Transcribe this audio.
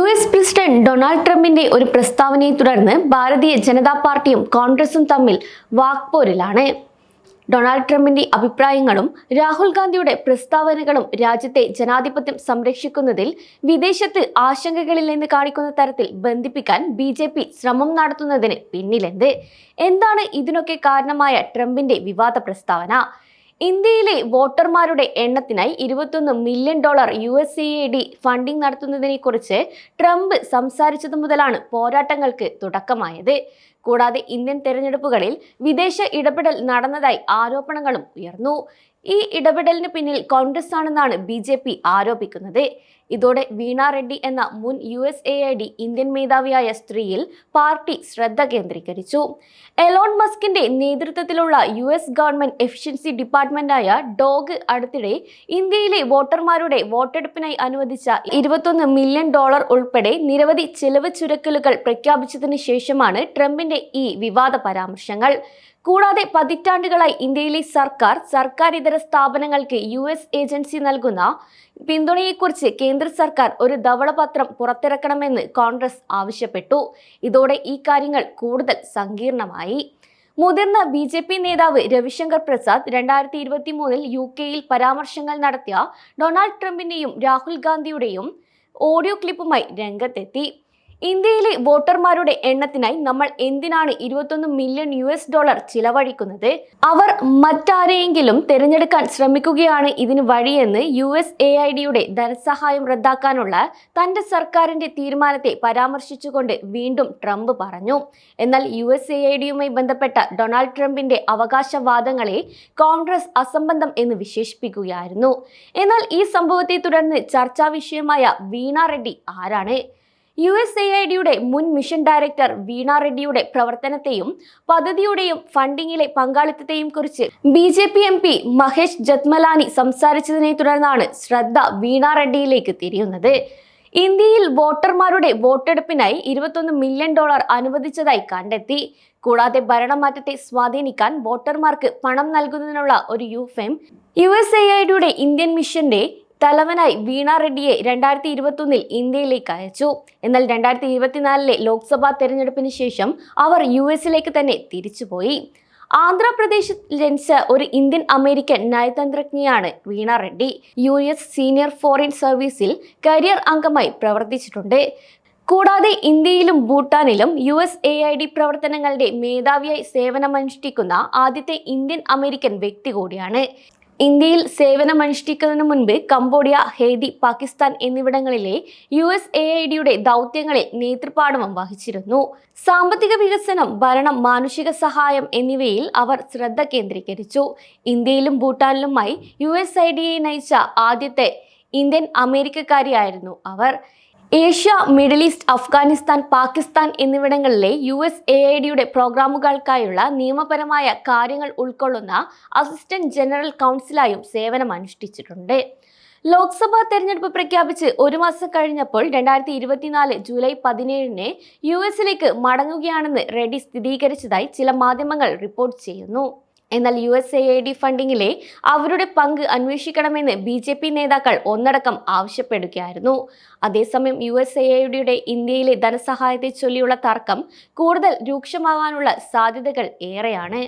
US president Donald ട്രംപിന്റെ ഒരു പ്രസ്താവനയെ തുടർന്ന് ഭാരതീയ ജനതാ പാർട്ടിയും കോൺഗ്രസും തമ്മിൽ വാക്പോരിലാണ്. ഡൊണാൾഡ് ട്രംപിന്റെ അഭിപ്രായങ്ങളും രാഹുൽ ഗാന്ധിയുടെ പ്രസ്താവനകളും രാജ്യത്തെ ജനാധിപത്യം സംരക്ഷിക്കുന്നതിൽ വിദേശത്ത് ആശങ്കകളില്ലെന്ന് കാണിക്കുന്ന തരത്തിൽ ബന്ധിപ്പിക്കാൻ BJP ശ്രമം നടത്തുന്നതിന് പിന്നിലെന്ത്? എന്താണ് ഇതിനൊക്കെ കാരണമായ ട്രംപിന്റെ വിവാദ പ്രസ്താവന? ഇന്ത്യയിലെ വോട്ടർമാരുടെ എണ്ണത്തിനായി $21 മില്യൺ USAID ഫണ്ടിംഗ് നടത്തുന്നതിനെക്കുറിച്ച് ട്രംപ് സംസാരിച്ചതു മുതലാണ് പോരാട്ടങ്ങൾക്ക് തുടക്കമായത്. കൂടാതെ ഇന്ത്യൻ തെരഞ്ഞെടുപ്പുകളിൽ വിദേശ ഇടപെടൽ നടന്നതായി ആരോപണങ്ങളും ഉയർന്നു. ഈ ഇടപെടലിന് പിന്നിൽ കോൺഗ്രസ് ആണെന്നാണ് BJP ആരോപിക്കുന്നത്. ഇതോടെ വീണ റെഡ്ഡി എന്ന മുൻ USAID ഇന്ത്യൻ മേധാവിയായ സ്ത്രീയിൽ പാർട്ടി ശ്രദ്ധ കേന്ദ്രീകരിച്ചു. എലോൺ മസ്കിന്റെ നേതൃത്വത്തിലുള്ള US ഗവൺമെന്റ് എഫിഷ്യൻസി ഡിപ്പാർട്ട്മെന്റായ ഡോഗ് അടുത്തിടെ ഇന്ത്യയിലെ വോട്ടർമാരുടെ വോട്ടെടുപ്പിനായി അനുവദിച്ച $21 മില്യൺ ഉൾപ്പെടെ നിരവധി ചെലവ് ചുരുക്കലുകൾ പ്രഖ്യാപിച്ചതിന് ശേഷമാണ് ട്രംപിന്റെ ഈ വിവാദ പരാമർശങ്ങൾ. കൂടാതെ പതിറ്റാണ്ടുകളായി ഇന്ത്യയിലെ സർക്കാരിതര സ്ഥാപനങ്ങൾക്ക് US ഏജൻസി നൽകുന്ന പിന്തുണയെക്കുറിച്ച് കേന്ദ്ര സർക്കാർ ഒരു ധവളപത്രം പുറത്തിറക്കണമെന്ന് കോൺഗ്രസ് ആവശ്യപ്പെട്ടു. ഇതോടെ ഈ കാര്യങ്ങൾ കൂടുതൽ സങ്കീർണമായി. മുതിർന്ന BJP നേതാവ് രവിശങ്കർ പ്രസാദ് 2023 UK-യിൽ പരാമർശങ്ങൾ നടത്തിയ ഡൊണാൾഡ് ട്രംപിന്റെയും രാഹുൽ ഗാന്ധിയുടെയും ഓഡിയോ ക്ലിപ്പുമായി രംഗത്തെത്തി. ഇന്ത്യയിലെ വോട്ടർമാരുടെ എണ്ണത്തിനായി നമ്മൾ എന്തിനാണ് $21 മില്യൺ ചിലവഴിക്കുന്നത്? അവർ മറ്റാരെയെങ്കിലും തിരഞ്ഞെടുക്കാൻ ശ്രമിക്കുകയാണ് ഇതിന് വഴിയെന്ന് USAIDയുടെ ധനസഹായം റദ്ദാക്കാനുള്ള തന്റെ സർക്കാരിന്റെ തീരുമാനത്തെ പരാമർശിച്ചുകൊണ്ട് വീണ്ടും ട്രംപ് പറഞ്ഞു. എന്നാൽ USAIDയുമായി ബന്ധപ്പെട്ട ഡൊണാൾഡ് ട്രംപിന്റെ അവകാശവാദങ്ങളെ കോൺഗ്രസ് അസംബന്ധം എന്ന് വിശേഷിപ്പിക്കുകയായിരുന്നു. എന്നാൽ ഈ സംഭവത്തെ തുടർന്ന് ചർച്ചാ വിഷയമായ വീണ റെഡ്ഡി ആരാണ്? USAIDയുടെ മുൻ മിഷൻ ഡയറക്ടർ വീണ റെഡ്ഡിയുടെ പ്രവർത്തനത്തെയും പദ്ധതിയുടെയും ഫണ്ടിങ്ങിലെ പങ്കാളിത്തത്തെയും കുറിച്ച് BJP MP മഹേഷ് ജത്മലാനി സംസാരിച്ചതിനെ തുടർന്നാണ് ശ്രദ്ധ വീണ റെഡ്ഡിയിലേക്ക് തിരിയുന്നത്. ഇന്ത്യയിൽ വോട്ടർമാരുടെ വോട്ടെടുപ്പിനായി $21 മില്യൺ അനുവദിച്ചതായി കണ്ടെത്തി. കൂടാതെ ഭരണമാറ്റത്തെ സ്വാധീനിക്കാൻ വോട്ടർമാർക്ക് പണം നൽകുന്നതിനുള്ള ഒരു USAIDയുടെ ഇന്ത്യൻ മിഷന്റെ തലവനായി വീണ റെഡ്ഡിയെ 2021 ഇന്ത്യയിലേക്ക് അയച്ചു. എന്നാൽ 2024 ലോക്സഭാ തെരഞ്ഞെടുപ്പിന് ശേഷം അവർ US-ലേക്ക് തന്നെ തിരിച്ചുപോയി. ആന്ധ്രാപ്രദേശിൽ ജനിച്ച ഒരു ഇന്ത്യൻ അമേരിക്കൻ നയതന്ത്രജ്ഞയാണ് വീണ റെഡ്ഡി. US സീനിയർ ഫോറിൻ സർവീസിൽ കരിയർ അംഗമായി പ്രവർത്തിച്ചിട്ടുണ്ട്. കൂടാതെ ഇന്ത്യയിലും ഭൂട്ടാനിലും USAID പ്രവർത്തനങ്ങളുടെ മേധാവിയായി സേവനമനുഷ്ഠിക്കുന്ന ആദ്യത്തെ ഇന്ത്യൻ അമേരിക്കൻ വ്യക്തി കൂടിയാണ്. ഇന്ത്യയിൽ സേവനമനുഷ്ഠിക്കുന്നതിന് മുൻപ് കംബോഡിയ, ഹെയ്തി, പാകിസ്ഥാൻ എന്നിവിടങ്ങളിലെ USAIDയുടെ ദൗത്യങ്ങളിൽ നേതൃപാടവം വഹിച്ചിരുന്നു. സാമ്പത്തിക വികസനം, ഭരണം, മാനുഷിക സഹായം എന്നിവയിൽ അവർ ശ്രദ്ധ കേന്ദ്രീകരിച്ചു. ഇന്ത്യയിലും ഭൂട്ടാനിലുമായി USAIDയെ നയിച്ച ആദ്യത്തെ ഇന്ത്യൻ അമേരിക്കക്കാരിയായിരുന്നു അവർ. Asia, middle east, Afghanistan, Pakistan എന്നിവിടങ്ങളിലെ USAIDയുടെ പ്രോഗ്രാമുകൾക്കായുള്ള നിയമപരമായ കാര്യങ്ങൾ ഉൾക്കൊള്ളുന്ന അസിസ്റ്റന്റ് ജനറൽ കൗൺസിലായും സേവനമനുഷ്ഠിച്ചിട്ടുണ്ട്. ലോക്സഭാ തെരഞ്ഞെടുപ്പ് പ്രഖ്യാപിച്ച് ഒരു മാസം കഴിഞ്ഞപ്പോൾ 2024 ജൂലൈ 17 US-ലേക്ക് മടങ്ങുകയാണെന്ന് റെഡ്ഡി സ്ഥിരീകരിച്ചതായി ചില മാധ്യമങ്ങൾ റിപ്പോർട്ട് ചെയ്യുന്നു. എന്നാൽ USAID ഫണ്ടിങ്ങിലെ അവരുടെ പങ്ക് അന്വേഷിക്കണമെന്ന് BJP നേതാക്കൾ ഒന്നടക്കം ആവശ്യപ്പെടുകയായിരുന്നു. അതേസമയം USAIDയുടെ ഇന്ത്യയിലെ ധനസഹായത്തെ ചൊല്ലിയുള്ള തർക്കം കൂടുതൽ രൂക്ഷമാകാനുള്ള സാധ്യതകൾ ഏറെയാണ്.